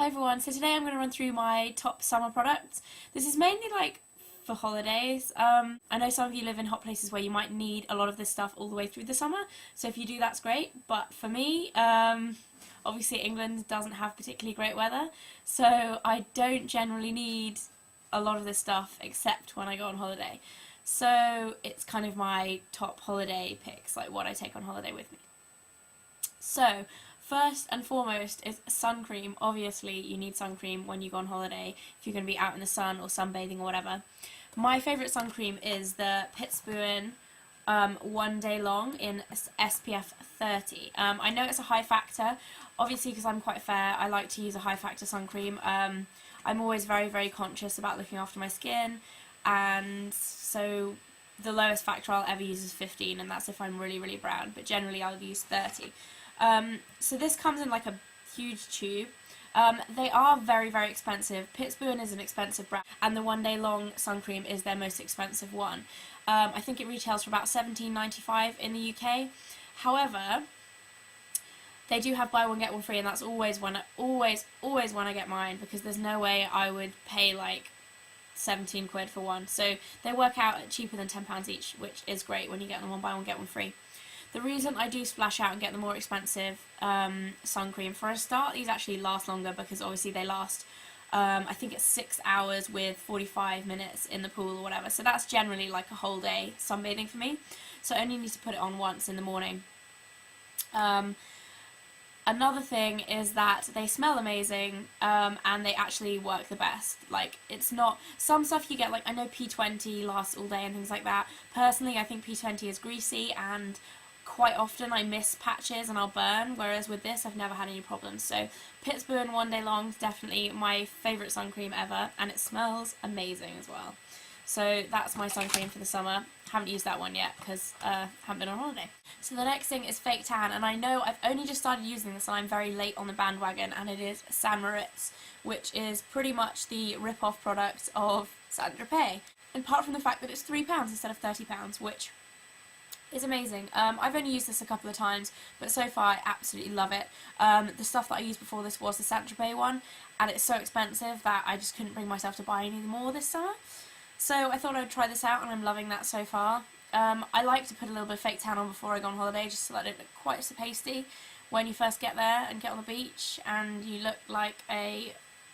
Hi everyone, so today I'm going to run through my top summer products. This is mainly like for holidays. I know some of you live in hot places where you might need a lot of this stuff all the way through the summer, so if you do that's great, but for me, obviously England doesn't have particularly great weather, so I don't generally need a lot of this stuff except when I go on holiday. So it's kind of my top holiday picks, like what I take on holiday with me. So, first and foremost is sun cream. Obviously, you need sun cream when you go on holiday if you're going to be out in the sun or sunbathing or whatever. My favourite sun cream is the Pitsboon One Day Long in SPF 30. I know it's a high factor, obviously because I'm quite fair, I like to use a high factor sun cream. I'm always very, very conscious about looking after my skin, and so the lowest factor I'll ever use is 15, and that's if I'm really, really brown, but generally I'll use 30. So this comes in like a huge tube. They are very, very expensive. Pitsboon is an expensive brand, and the One Day Long sun cream is their most expensive one. I think it retails for about £17.95 in the UK. However, they do have buy one get one free, and that's always when I get mine, because there's no way I would pay like 17 quid for one. So they work out at cheaper than £10 each, which is great when you get them on buy one get one free. The reason I do splash out and get the more expensive sun cream, for a start, these actually last longer because obviously they last, I think it's 6 hours with 45 minutes in the pool or whatever. So that's generally like a whole day sunbathing for me. So I only need to put it on once in the morning. Another thing is that they smell amazing, and they actually work the best. Like, it's not, some stuff you get, like, I know P20 lasts all day and things like that. Personally, I think P20 is greasy, and quite often I miss patches and I'll burn, whereas with this I've never had any problems. So Pitsboon One Day Long is definitely my favourite sun cream ever, and it smells amazing as well. So that's my sun cream for the summer. Haven't used that one yet because I haven't been on holiday. So the next thing is Fake Tan, and I know I've only just started using this and I'm very late on the bandwagon, and it is St. Moritz, which is pretty much the rip-off product of Saint Tropez. Apart from the fact that it's £3 instead of £30, which is amazing. I've only used this a couple of times, but so far I absolutely love it. The stuff that I used before this was the Saint Tropez one, and it's so expensive that I just couldn't bring myself to buy any more this summer. So I thought I'd try this out, and I'm loving that so far. I like to put a little bit of Fake Tan on before I go on holiday, just so that I don't look quite so pasty when you first get there and get on the beach and you look like a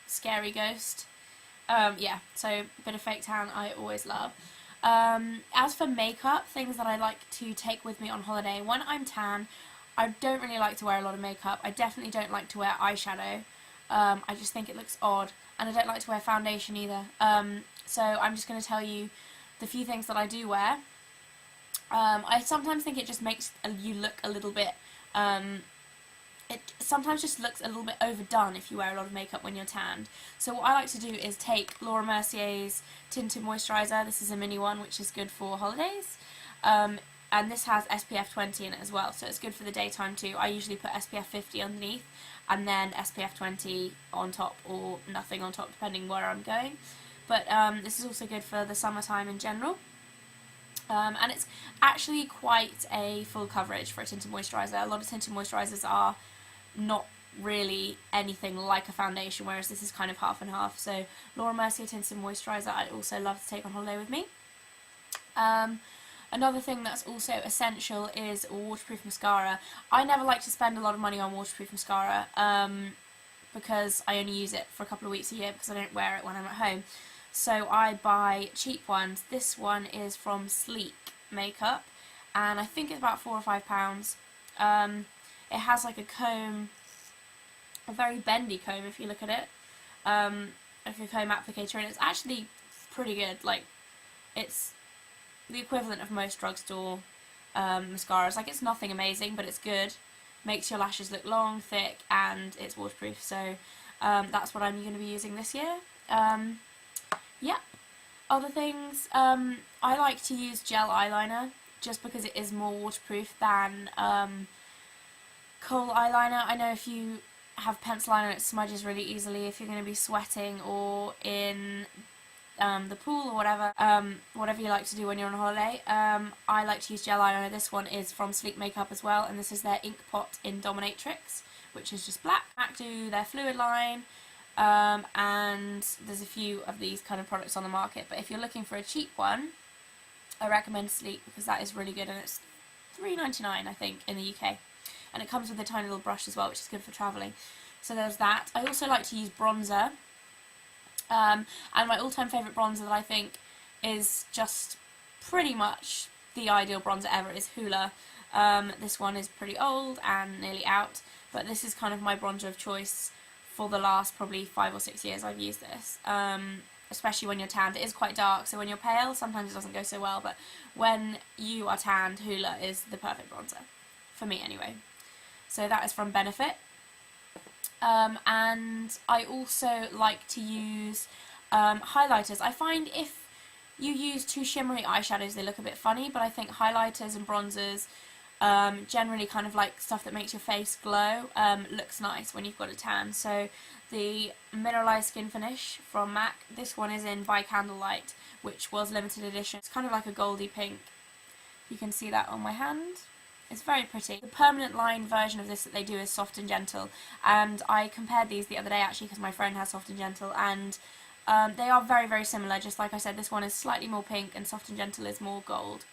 scary ghost. Yeah, so a bit of Fake Tan I always love. As for makeup, things that I like to take with me on holiday, when I'm tan, I don't really like to wear a lot of makeup. I definitely don't like to wear eyeshadow. I just think it looks odd, and I don't like to wear foundation either. So I'm just going to tell you the few things that I do wear. I sometimes think it just makes you look a little bit, it sometimes just looks a little bit overdone if you wear a lot of makeup when you're tanned. So what I like to do is take Laura Mercier's Tinted Moisturiser. This is a mini one, which is good for holidays. And this has SPF 20 in it as well, so it's good for the daytime too. I usually put SPF 50 underneath and then SPF 20 on top, or nothing on top depending where I'm going. But this is also good for the summertime in general. And it's actually quite a full coverage for a tinted moisturiser. A lot of tinted moisturisers are not really anything like a foundation, whereas this is kind of half and half. So Laura Mercier Tinted Moisturiser I also love to take on holiday with me. Another thing that's also essential is waterproof mascara. I never like to spend a lot of money on waterproof mascara because I only use it for a couple of weeks a year because I don't wear it when I'm at home. So I buy cheap ones. This one is from Sleek Makeup, and I think it's about £4 or £5. It has like a comb, a very bendy comb if you look at it, like a comb applicator, and it's actually pretty good. Like, it's the equivalent of most drugstore mascaras. Like, it's nothing amazing, but it's good. Makes your lashes look long, thick, and it's waterproof. So that's what I'm going to be using this year. Yeah. Other things, I like to use gel eyeliner just because it is more waterproof than kohl eyeliner. I know if you have pencil liner, it smudges really easily if you're going to be sweating or in the pool or whatever, whatever you like to do when you're on holiday. I like to use gel eyeliner. This one is from Sleek Makeup as well, and this is their Ink Pot in Dominatrix, which is just black. MAC do their fluid line. and there's a few of these kind of products on the market, but if you're looking for a cheap one, I recommend Sleek, because that is really good, and it's £3.99 I think in the UK, and it comes with a tiny little brush as well, which is good for travelling. So there's that. I also like to use bronzer, and my all-time favourite bronzer that I think is just pretty much the ideal bronzer ever is Hoola. This one is pretty old and nearly out, but this is kind of my bronzer of choice for the last probably 5 or 6 years I've used this. Especially when you're tanned. It is quite dark, so when you're pale sometimes it doesn't go so well, but when you are tanned, Hoola is the perfect bronzer, for me anyway. So that is from Benefit. And I also like to use highlighters. I find if you use too shimmery eyeshadows they look a bit funny, but I think highlighters and bronzers, generally kind of like stuff that makes your face glow, looks nice when you've got a tan. So the Mineralized Skin Finish from MAC, this one is in By Candlelight, which was limited edition. It's kind of like a goldy pink. You can see that on my hand. It's very pretty. The permanent line version of this that they do is Soft and Gentle, and I compared these the other day actually because my friend has Soft and Gentle, and they are very, very similar. Just like I said, this one is slightly more pink and Soft and Gentle is more gold.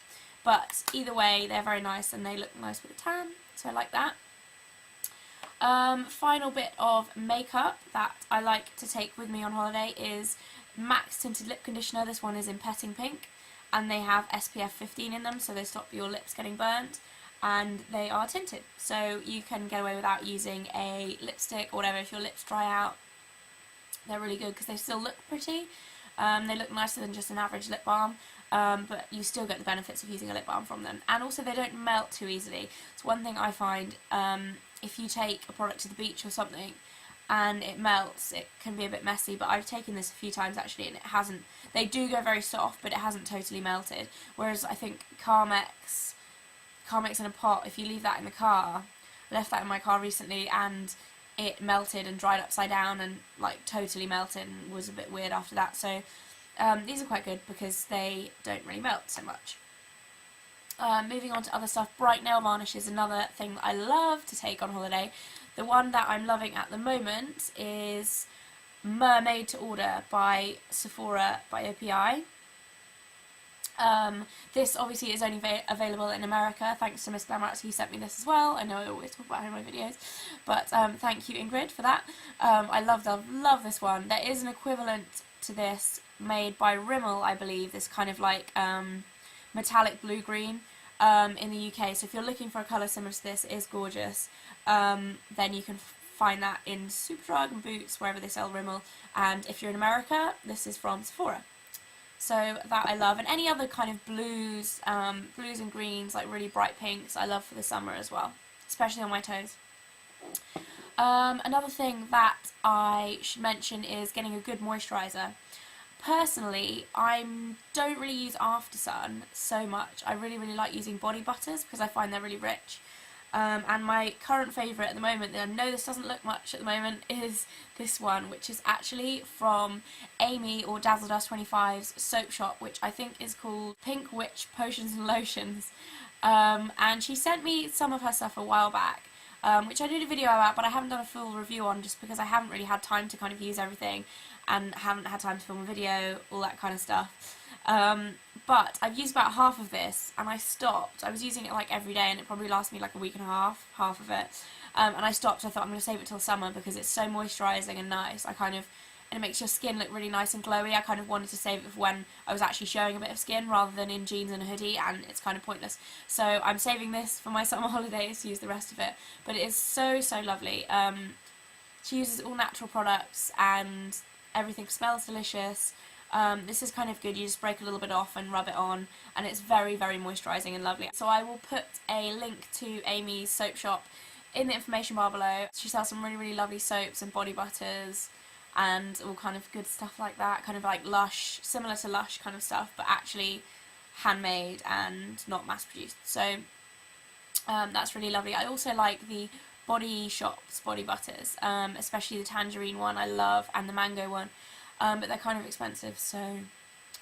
But either way, they're very nice and they look nice with a tan, so I like that. Final bit of makeup that I like to take with me on holiday is MAC's Tinted Lip Conditioner. This one is in Petting Pink, and they have SPF 15 in them, so they stop your lips getting burnt, and they are tinted, so you can get away without using a lipstick or whatever if your lips dry out. They're really good because they still look pretty. They look nicer than just an average lip balm, but you still get the benefits of using a lip balm from them. And also they don't melt too easily. It's one thing I find, if you take a product to the beach or something and it melts, it can be a bit messy, but I've taken this a few times actually and it hasn't. They do go very soft, but it hasn't totally melted. Whereas I think Carmex in a pot, if you leave that in the car, I left that in my car recently and it melted and dried upside down and like totally melted and was a bit weird after that. So these are quite good because they don't really melt so much. Moving on to other stuff, bright nail varnish is another thing that I love to take on holiday. The one that I'm loving at the moment is Mermaid to Order by Sephora by OPI. This obviously is only available in America, thanks to Miss Glamrats who sent me this as well. I know I always talk about her in my videos, but thank you Ingrid for that. I love this one. There is an equivalent to this made by Rimmel, I believe, this kind of like metallic blue-green in the UK, so if you're looking for a colour similar to this, it is gorgeous. Then you can find that in Superdrug and Boots, wherever they sell Rimmel, and if you're in America, this is from Sephora. So that I love, and any other kind of blues and greens, like really bright pinks, I love for the summer as well, especially on my toes. Another thing that I should mention is getting a good moisturiser. Personally, I don't really use After Sun so much. I really like using body butters because I find they're really rich. And my current favourite at the moment, and I know this doesn't look much at the moment, is this one, which is actually from Amy or Dazzle Dust 25's soap shop, which I think is called Pink Witch Potions and Lotions. And she sent me some of her stuff a while back, which I did a video about, but I haven't done a full review on just because I haven't really had time to kind of use everything and haven't had time to film a video, all that kind of stuff. But I've used about half of this and I stopped. I was using it like every day and it probably lasted me like a week and a half of it. And I stopped. I thought I'm going to save it till summer because it's so moisturising and nice. And it makes your skin look really nice and glowy. I kind of wanted to save it for when I was actually showing a bit of skin rather than in jeans and a hoodie, and it's kind of pointless. So I'm saving this for my summer holidays to use the rest of it. But it is so lovely. She uses all natural products and everything smells delicious. This is kind of good, you just break a little bit off and rub it on, and it's very moisturising and lovely. So I will put a link to Amy's soap shop in the information bar below. She sells some really lovely soaps and body butters and all kind of good stuff like that, kind of like Lush, similar to Lush kind of stuff, but actually handmade and not mass produced. So that's really lovely. I also like the Body Shop's body butters, especially the tangerine one I love, and the mango one. But they're kind of expensive, so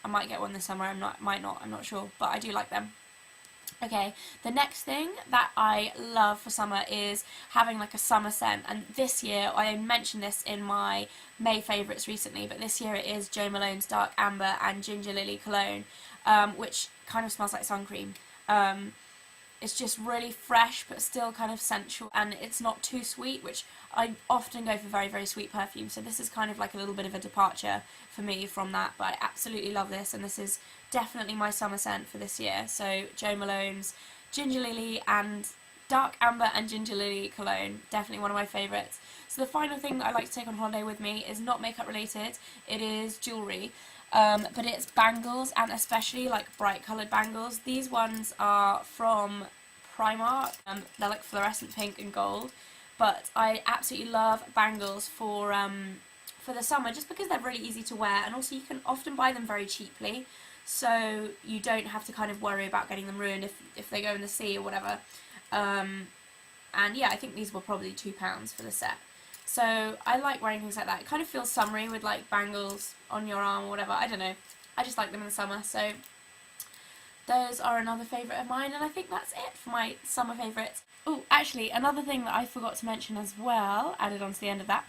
I might get one this summer, I'm not sure, but I do like them. Okay, the next thing that I love for summer is having like a summer scent, and this year, I mentioned this in my May favourites recently, but this year it is Jo Malone's Dark Amber and Ginger Lily cologne, which kind of smells like sun cream. Um, it's just really fresh but still kind of sensual, and it's not too sweet, which I often go for very, very sweet perfumes, so this is kind of like a little bit of a departure for me from that, but I absolutely love this, and this is definitely my summer scent for this year. So Jo Malone's Ginger Lily and Dark Amber and Ginger Lily cologne, definitely one of my favourites. So the final thing that I like to take on holiday with me is not makeup related, it is jewellery. But it's bangles, and especially like bright coloured bangles. These ones are from Primark. They're like fluorescent pink and gold. But I absolutely love bangles for the summer, just because they're really easy to wear, and also you can often buy them very cheaply. So you don't have to kind of worry about getting them ruined if they go in the sea or whatever. And yeah, I think these were probably £2 for the set. So I like wearing things like that. It kind of feels summery with like bangles on your arm or whatever. I don't know. I just like them in the summer. So those are another favourite of mine, and I think that's it for my summer favourites. Oh, actually, another thing that I forgot to mention as well, added on to the end of that,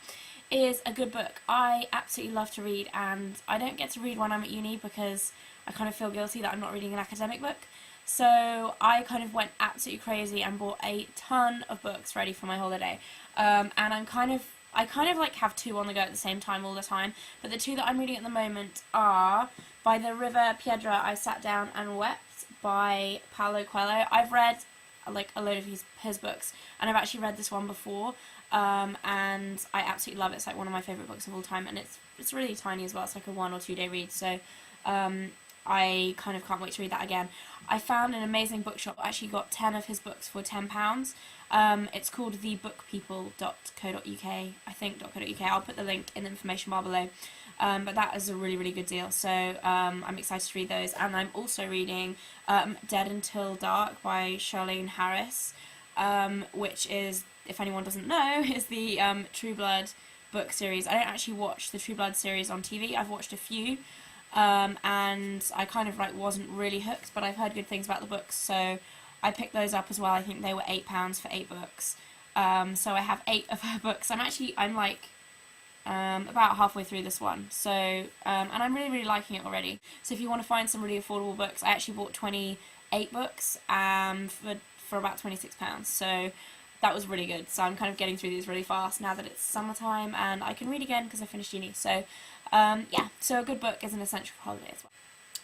is a good book. I absolutely love to read, and I don't get to read when I'm at uni because I kind of feel guilty that I'm not reading an academic book. So I kind of went absolutely crazy and bought a ton of books ready for my holiday. And I kind of like have two on the go at the same time all the time. But the two that I'm reading at the moment are By the River Piedra, I Sat Down and Wept by Paulo Coelho. I've read like a load of his books, and I've actually read this one before. And I absolutely love it. It's like one of my favourite books of all time, and it's really tiny as well. It's like a 1 or 2 day read. So I kind of can't wait to read that again. I found an amazing bookshop that actually got 10 of his books for £10. It's called thebookpeople.co.uk, I think .co.uk. I'll put the link in the information bar below. But that is a really, really good deal, so I'm excited to read those. And I'm also reading Dead Until Dark by Charlaine Harris, which is, if anyone doesn't know, is the True Blood book series. I don't actually watch the True Blood series on TV. I've watched a few, and I kind of like wasn't really hooked, but I've heard good things about the books, so I picked those up as well. I think they were £8 for 8 books. So I have 8 of her books. I'm like about halfway through this one, so and I'm really, really liking it already. So if you want to find some really affordable books, I actually bought 28 books for about £26, so that was really good. So I'm kind of getting through these really fast now that it's summertime and I can read again because I finished uni. So yeah, so a good book is an essential for holiday as well.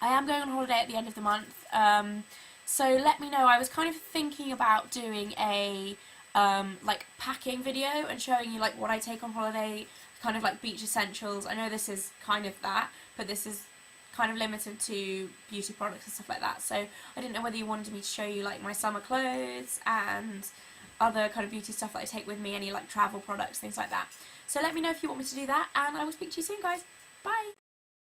I am going on holiday at the end of the month, so let me know. I was kind of thinking about doing a like packing video and showing you like what I take on holiday, kind of like beach essentials. I know this is kind of that, but this is kind of limited to beauty products and stuff like that. So I didn't know whether you wanted me to show you like my summer clothes and other kind of beauty stuff that I take with me, any like travel products, things like that. So let me know if you want me to do that, and I will speak to you soon, guys. Bye!